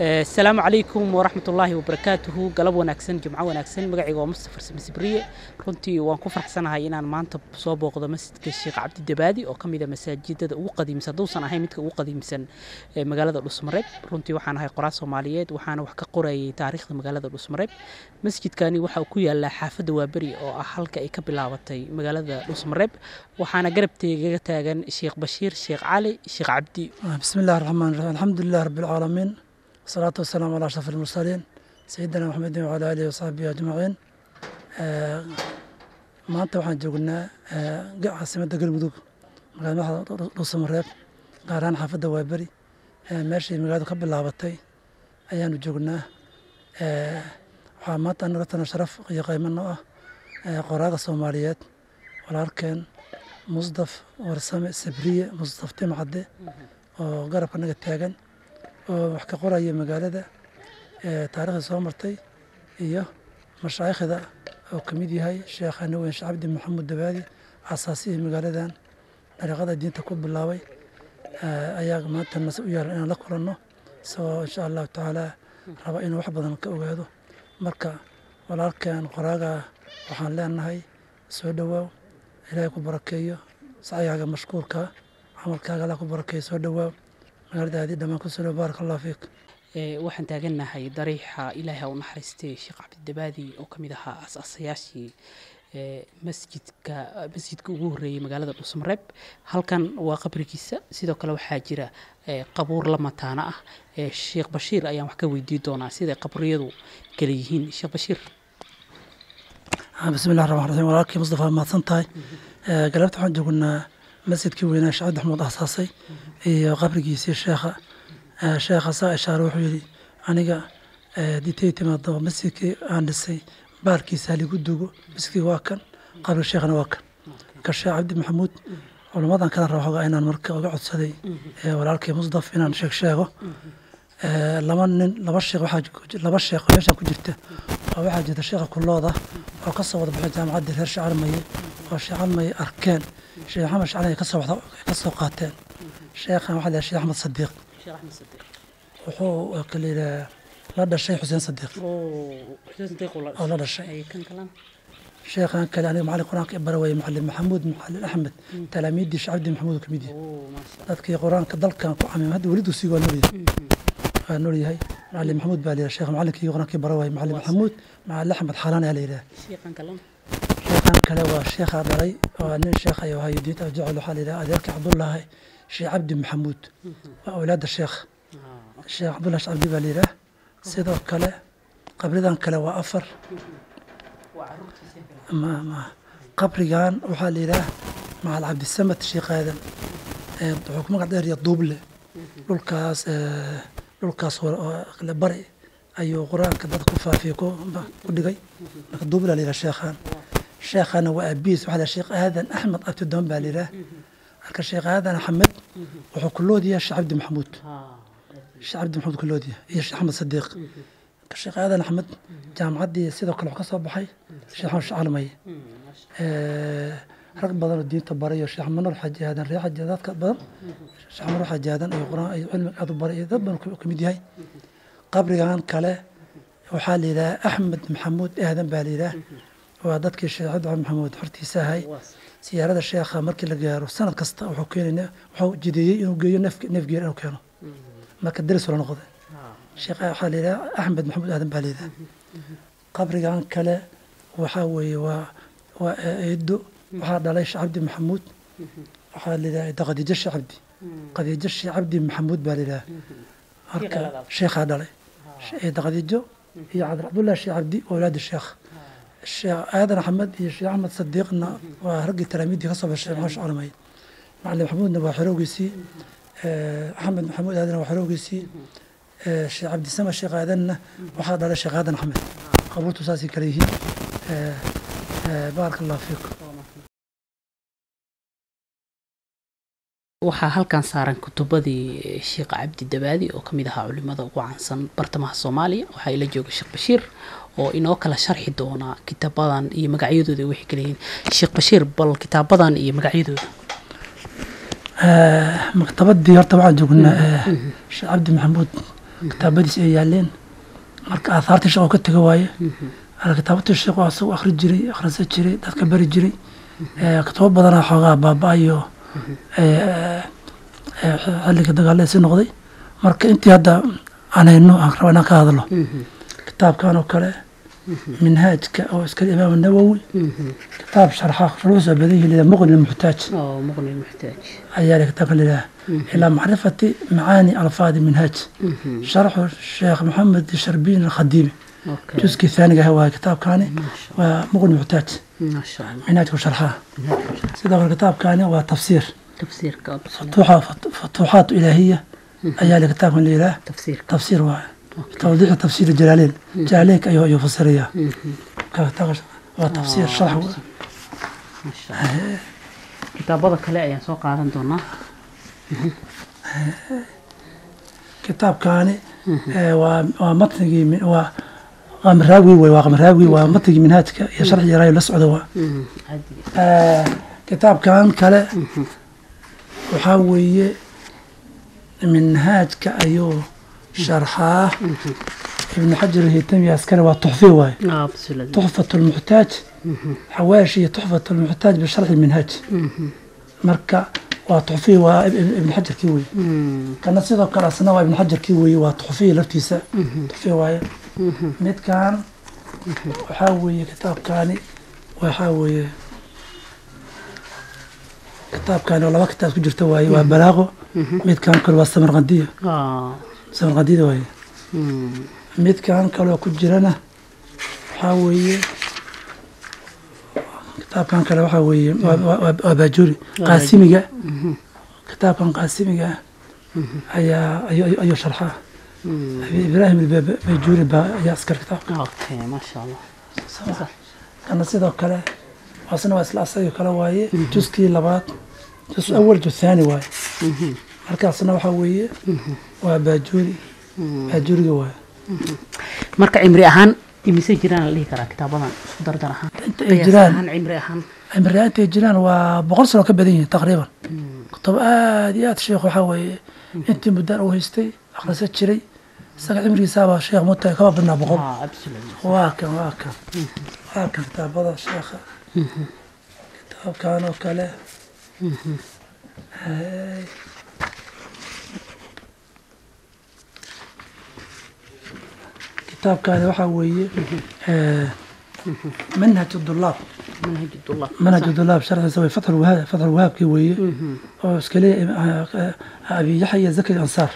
السلام عليكم ورحمة الله وبركاته. قلب وناكسن جمعة وناكسن مقعي ومصطفى سمسبرية runtii waan ku faraxsanahay inaan maanta soo booqdo masjidka Sheekh Cabdi Dabaadi oo kamid ah masaajidada ugu qadiimsan dowsan ahay midka ugu qadiimsan ee magaalada Dhusmareeb. runtii waxaan ahay qoraa Soomaaliyeed waxaana wax ka qorayay taariikhda magaalada Dhusmareeb. masjidkani waxa uu ku yaalaa xaafadda Waaberi oo ah halka ay ka bilaabatay magaalada Dhusmareeb. waxaana garabteega taagan Sheekh Bashiir Sheekh Cali Sheekh Cabdi. bismillahir rahmaanir rahiim alxamdulillahi rabbil aalamiin wasalaatu wasalaamu ala ashrafil mursaliin sayyidina Muhammadin wa ala alihi wa sahbihi ajmaciin. maanta waxaan joognaa caasimadda Galmudug magaalada Dhusmareeb gaar ahaan xaafadda Waaberi meeshii magaaladu ka bilaabatay ayaanu joognaa. waxaa maanta anaga tan sharaf iyo qiimo noo ah qoraaga Soomaaliyeed walaalkeen Musdaf Warsame Sabriye Musdaf Timcadde oo garabka naga taagan oo wax ka qoraya magaalada taariikhda soo martay iyo mashaayikhda oo kamid yahay sheekhana weyn Sheekh Cabdi Maxamuud Dabaadi asaasihii magaaladan dariiqada diinta ku bilaabay ayaa maanta nas u yaal inaan la kulanno soo insha Allah taala raba inuu wax badan ka ogaado. marka walaalkan qoraaga waxaan leenahay soo dhawaaw Ilaahay ku barakeeyo sacayaaga mashkuurka camalkaaga la ku barakeeyo soo dhawaaw magaaladaadii dhamaan ku soo barakallahu fiik. waxaan taaganahay dariixa Ilaahay oo naxariistay Sheekh Cabdi Dabaadi oo kamid ahaa asaasayaashii masjidka ugu horeeyay magaalada Dhusmareeb. halkan waa qabrigiisa sidoo kale waxaa jira qabuur la mataana ah. Sheekh Bashiir ayaan wax ka weydiin doonaa sida qabriyadu kala yihiin. Sheekh Bashiir bismillahir rahmaanir rahiim walaalkii Mustafa mahadsan tahay. galabta waxaan joognaa masjidkii weynaa Sheekh Cabdi Maxamuud asaasay iyo qabrigiisa sheekha saa ishaaro wuxuu yiri aniga ditay timaado masjidkii aan dhisay baarkiisa ligu dugo masjidkii waa kan qabri sheekhana waa kan ka Sheekh Cabdi Maxamuud culamadan kala raaxo inaan marka uga codsaday walaalkii Musdaf inaan sheego laba sheekh meesha ku jirta oo waxa jirta sheekha kulooda oo ka soo wada baxay jaamacadda reer Shacalmaye oo Shacalmaye arkeen Sheekh Maxamed Shacalmaye ka soo qaateen sheekhan waxa la Sheekh Ahmed Sadiq wuxuu kale la dhashay Xuseen Sadiq oo la dhashay sheekhan kale aniga macallin quraanka baraway macallin Maxamuud macallin Axmed talaamiidii Sheekh Cabdi Maxamuud kamid yahay dadkii quraanka dalkan ku camay hadda walidu sii noolyahay معلم محمود بالي الشيخ معلم كي يقرأ كي بروي معلم محمود مع أحمد حالان عليه له شيخان كلا والشيخ عبدالي وأن الشيخ أيها يديت أجعل حالي له أذلك عبد الله شيخ عبد محمود وأولاد الشيخ عبد الله عبد بالي له سيدو كلا قبل ذا كلا وأفر ما قبل كان وحالي له مع العبد السمت الشيخ هذا حكم قدر يضوب له dhulkaas la bari ayuu quraanka dad ku faafiyo ku dhigay duub la leeyahay sheekhana waa abiis waxa la Sheekh Aadan Axmed Abdidoon baa leeyahay halka Sheekh Aadan Axmed wuxuu ku loodiyaa Sheekh Cabdi Maxamuud ku loodiyaa iyo Sheekh Ahmed Sadiq ka Sheekh Aadan Axmed jaamacadii sidoo kale ka soo baxay Sheekh Shacalmaye rag badan oo diinta barayo Sheekh Manur Xaji Aadan Riix Xaji dadka badan Sheekh Manur Xaji Aadan iyo quraan ay cilmi aad u barayo dad badan ku mid yahay qabrigan kale waxa la yiraahdaa Axmed Maxamuud Aadan baa la yiraahdaa waa dadkii Sheekh Cabdi Maxamuud hortiisa ahay siyaarada sheekha markii la gaaro sanad kasta wuxuu keenay wuxuu jideeyay inuu geeyo neefgeer inuu keeno marka daris la noqday Sheekh waxa la yiraahdaa Axmed Maxamuud Aadan baa la yiraahdaa qabrigan kale waxa weeye waa eedo waxaa dhalay Sheekh Cabdi Maxamuud waxaa la yiraahdaa Khadiija Sheekh Cabdi Maxamuud baa la yiraahdaa marka sheekha dhalay Khadiijo iyo Cabdullah Sheekh Cabdi awlaad Sheekh Aadan Axmed iyo Sheekh Ahmed Sadiqna waa ragii talaamiidii ka soo baxay Sheekh Shacalmaye macallin Maxamuudna waa xorowgiisii Axmed Maxamuud Aadan waa xorowgiisii Sheekh Cabdi Sama Sheekh Aadanna waxaa dhalay Sheekh Aadan Axmed qabuurtu saasi kale yihiin barakallahu fiik. waxaa halkan saaran kutubadii Sheekh Cabdi Dabaadi oo kamid ahaa culimada ugu caansan bartamaha Soomaaliya. waxaa ila jooga Sheekh Bashiir oo inoo kala sharxi doona kitaabadan iyo magacyadooda wixii kale yihiin. Sheekh Bashiir bal kitaabadan iyo magacyadooda. maktabadii horta waxaan joognaa Sheekh Cabdi Maxamuud kitaabadiis ay yaaleen marka aahaartii sheekh oo ka taga waaye kitaabatii sheekh oo asagoo akhrisan jiray dadka bari jiray kutabo badanaa xoogaa baaba-ayo xilliga dagaalada si noqday marka intii hadda aan hayno aan raba inaan ka hadlo kitaabkan oo kale minhaajka oo iskale imaam nawowi kitaab sharxa shuruusa badan yahay muqni muxtaaj ayaa kitaabka leeyahay ilaa macrifati macaani alfaadi minhaaj sharxu sheekh maxamed sharbiin alkhadiimi جزء ثاني هو كتاب كاني ومغني محتاج ما شاء الله منهاج وشرحها سيدا الكتاب كاني وتفسير تفسير فتوحات إلهية أيها الكتاب من الإله تفسير واحد توضيح تفسير الجلالين جلاليك أيها يفسرية وتفسير شرح ما شاء الله كتاب هذا كلا يعني سوق عندنا كتاب كاني ومتنجي من وغمراوي وغمراوي ومتنجي من هاتك يا شرح يراي الأسعد كتاب كان كلا وحاوي من هاتك أيو شرحاه ابن حجر الهيثمي عسكري وتحفيه واي تحفة المحتاج حواشي تحفة المحتاج بشرح المنهاج مركا وتحفيه وابن حجر كيوي كان سيدو كلا سنة وابن حجر كيوي وتحفيه لفتيسة تحفيه واي ميت كان وحاوي كتاب كاني وحاوي كتاب كان والله كتاب كجرت واي وبلاغه ميت كان كل والسمرقندية سمرقندية واي ميت كان كل كجرنا حاوي كتاب كان كلا وحاوي وباجوري قاسمية كتاب كان قاسمية أي شرحه إبراهيم الباجوري يذكر كتاب أوكي ما شاء الله صح كان سيدا كلا وصلنا وصل أصلي كلا واي جزء كي لبعض جزء أول جزء ثاني واي مركز صنع وحوي وباجوري باجوري واي مركز عمري أهان imise jiraan la dhihi karaa kitaabadan isku dardar ahaan inta ay jiraan cimri ahaan ay jiraan waa 100 sano ka badan yihiin taqriiban kitaab aad iyo aad sheekh waxa weeye intii muddo uu haystay akhrisan jiray isaga cimrigiisa baa sheekh mutay ka badnaa 100 waa kan kitaabada sheekha kitaabkan oo kale كتاب كان وحوي منهج الطلاب شرح يسوي فتح الوهاب كيوي وسكلي أبي يحيى زكي الأنصار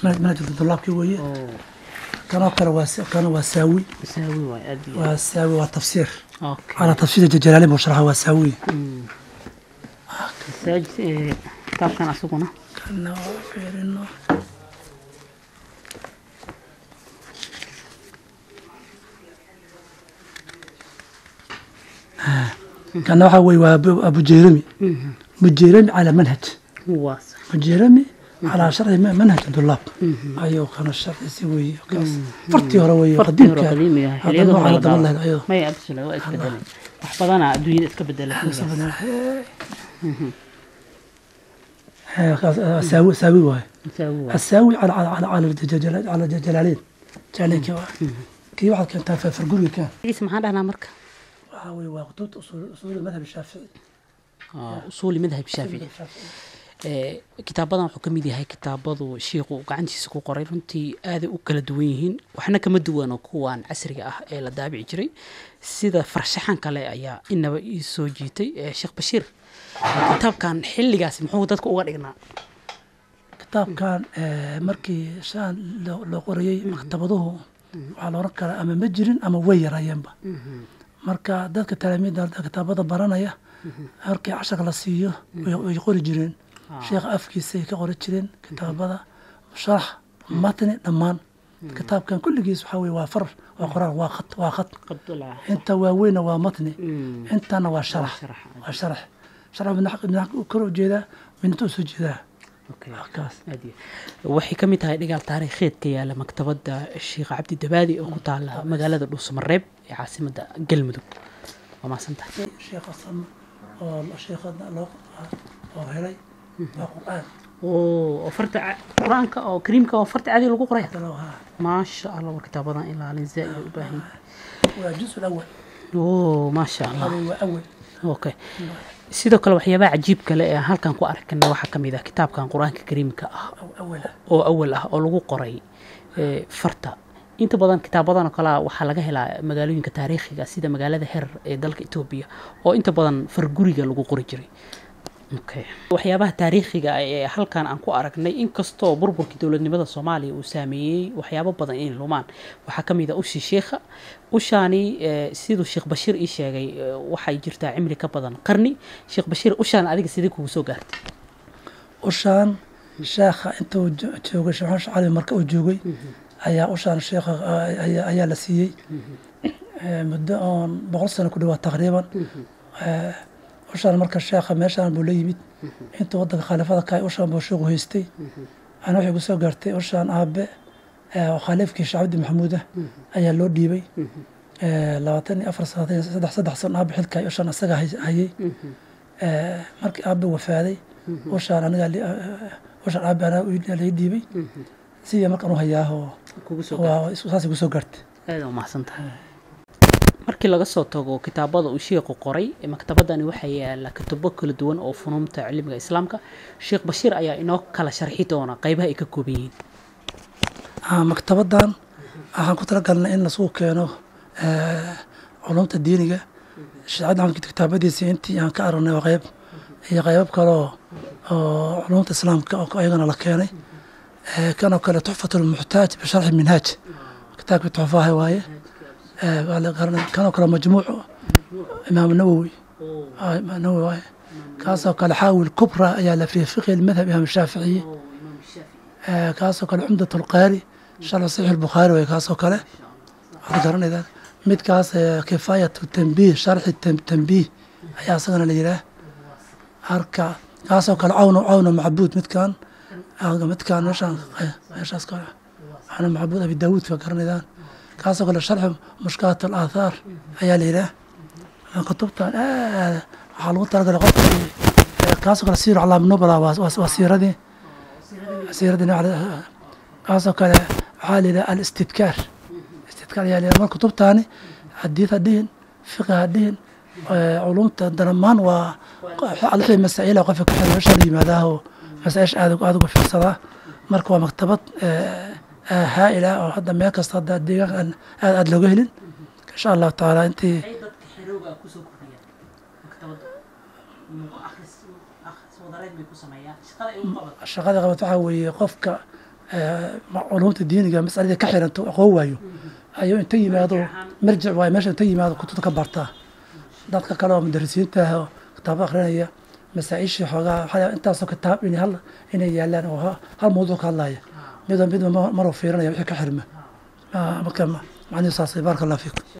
منهج الطلاب كيوي كان واساوي والتفسير على تفسير الجلالين وشرحه واساوي كتاب كان أسوقنا كان فيرنا كان وحوي أبو جيرمي على منهج أبو جيرمي على شرح منهج الطلاب أيوه كان الشرح يسوي فرتي هروي قديم كان هذا نوع على ضمن الله أيوه ما يأبسل وقت بدل وحفظنا دوين إتكبدل ساوي واي الساوي على جلالين كي واحد كان تافه فرقوري كان اسم هذا أنا مركب وحاوي وخطوط أصول المذهب الشافعي أصول المذهب الشافعي kitaabadan wuxuu ka mid yahay kitaabadu sheekhu gacantiisa ku qoray runtii aad u kala duwan yihiin waxna kama duwano kuwan casriga ah ee la daabici jiray sida farshaxan kale ayaa inaba ii soo jiitay Sheekh Bashiir kitaabkan xilligaas muxuu dadku uga dhignaa kitaabkan markii shan loo qorayay maktabaduhu waxa la oran karaa ama ma jirin ama way yarayeenba marka dadka talaamiidda kitaabada baranaya markii casharka la siiyo way qori jireen sheekh afkiisa ay ka qori jireen kitaabada sharax matni dhammaan kitaabkan kulligiis waxa weeye waa far waa qoraal waa khat inta waaweyna waa matni intana waa sharax sharax kor u jeedaa mintu soo jeedaa waxay ka mid tahay dhigaal taariikheed ka yaala maktabada Sheekh Cabdi Dabaadi oo ku taala magaalada Dhuusamareeb ee caasimadda Galmudug waa maasantahay sheekh asam oo sheekhada loo helay القرآن oo farta quraanka oo kariimka oo farta caadi lagu qoray ها ما شاء الله وكتابنا إلى الإنزاء وباهي والجزء الأول أوه ما شاء الله هذا هو أول أوكي sidoo kale waxyaabaha cajiibka leh ee halkan ku arkana waxa kamid ah kitaabkan quraanka kariimka ah oo awal ah oo lagu qoray farta inta badan kitaabadan kala waxa laga helaa magaalooyinka taariikhiga sida magaalada Herar ee dalka Itoobiya oo inta badan far guriga lagu qori jiray okay waxyaabaha taariikhiga ee halkan aan ku aragnay inkastoo burburkii dawladnimada Soomaaliya uu saameeyay waxyaabo badan in lumaan waxa kamid ah ushi sheekha ushaani sidoo Sheekh Bashiir ii sheegay waxay jirtaa cimri ka badan qarni Sheekh Bashiir ushaan adiga sidii kugu soo gaartay ushaan sheekha intuu joogay Sheekh Cali marka uu joogay ayaa ushaan sheekha ayaa la siiyay muddo aan 100 sano ku dhawaad taqriiban ushaan marka sheekha meeshaan buu la yimid intuu wadanka khaliifada ka ushaan buu sheekhu haystay ana waxay ku soo gaartay ushaan aabe khaliifkii Sheekh Cabdi Maxamuud ayaa loo dhiibay 24 sano aabe xilka ushaan asaga hayay markii aabe wafaaday ushaan aniga ushaan aabe ana la dhiibay sidii markaan u hayaaho saas ku soo gaartay aad u mahadsantahay markii laga soo tago kitaabada uu sheekhu qoray maktabadani waxa yaala kitaabo kala duwan oo funuunta cilmiga islaamka Sheekh Bashiir ayaa inoo kala sharxi doona qaybaha ay ka kooban yihiin maktabadan waxaan ku talagalnay in la soo keeno culumta diiniga shaacad aan kitaabadiisa intii aan ka aragnay qayb iyo qayb kale oo culumta islaamka oo ayagana la keenay كانوا كلا تحفة المحتاج بشرح المنهاج كتاب تحفة هواية كانوا كلا مجموع إمام النووي النووي كاسو كلا حاول كبرى يا في فقه المذهب إمام الشافعي كاسو كلا عمدة القاري شرح صحيح البخاري وكاسو كلا قرن إذا مد كاس كفاية التنبيه شرح التنبيه يا سجن الليلة هركا كاسو كلا عون معبود مد كان متكان مشاس كله أنا معبود أبي داود في قرن كاسو كل شرح مشكلات الآثار هي ليلة كتبت حلوت ترى قلت كاسو كل سير على النبلة وسيرة دي على كاسو كل عالي الاستذكار يعني لما كتبت أنا حديث الدين فقه الدين علوم الدرمان وعلى مسائل وقف كل شيء ماذا هو مساش aad في الصلاة مركوا مكتبات هائلة أو حتى ما كسرت الدقيقة aad looga helin إن شاء الله تعالى أنت الشغالة قبل تحوي قفك علوم الدين جام مسألة كحيرة قوة أيوة أنت يمادو مرجع واي ماشي أنت يمادو كنت تكبرتها ضدك كلام مدرسين تها كتاب آخرين مسائش حاجة أنت أصلا كتاب إني هلا إني يعلن وها هالموضوع كله بدون مرة فيرنا يحكي حرمة مكمل معني صاصي بارك الله فيك